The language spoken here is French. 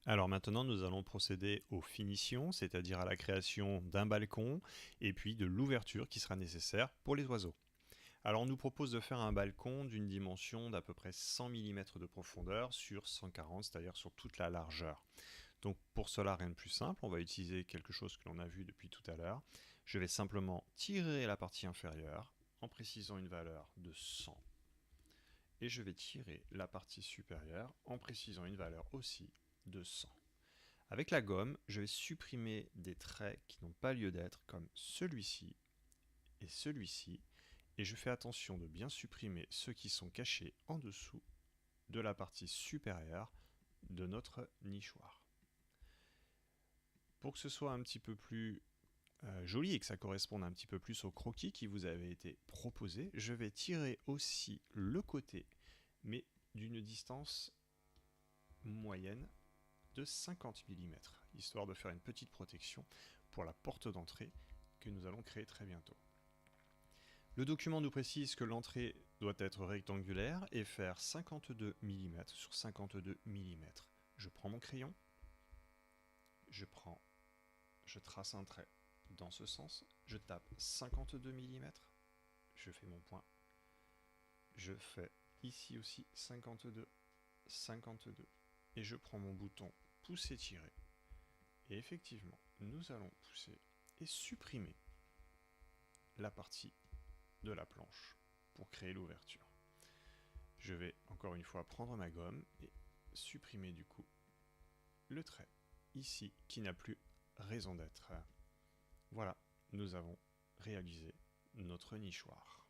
Alors maintenant, nous allons procéder aux finitions, c'est-à-dire à la création d'un balcon et puis de l'ouverture qui sera nécessaire pour les oiseaux. Alors on nous propose de faire un balcon d'une dimension d'à peu près 100 mm de profondeur sur 140, c'est-à-dire sur toute la largeur. Donc pour cela, rien de plus simple, on va utiliser quelque chose que l'on a vu depuis tout à l'heure. Je vais simplement tirer la partie inférieure en précisant une valeur de 100 et je vais tirer la partie supérieure en précisant une valeur aussi de 100. Avec la gomme, je vais supprimer des traits qui n'ont pas lieu d'être, comme celui-ci et celui-ci, et je fais attention de bien supprimer ceux qui sont cachés en dessous de la partie supérieure de notre nichoir. Pour que ce soit un petit peu plus joli et que ça corresponde un petit peu plus au croquis qui vous avait été proposé, je vais tirer aussi le côté, mais d'une distance moyenne de 50 mm, histoire de faire une petite protection pour la porte d'entrée que nous allons créer très bientôt. Le document nous précise que l'entrée doit être rectangulaire et faire 52 mm sur 52 mm. Je prends mon crayon, je trace un trait dans ce sens, je tape 52 mm, je fais mon point, je fais ici aussi 52, 52, et je prends mon bouton pousser-tirer. Et effectivement, nous allons pousser et supprimer la partie de la planche pour créer l'ouverture. Je vais encore une fois prendre ma gomme et supprimer du coup le trait ici qui n'a plus raison d'être. Voilà, nous avons réalisé notre nichoir.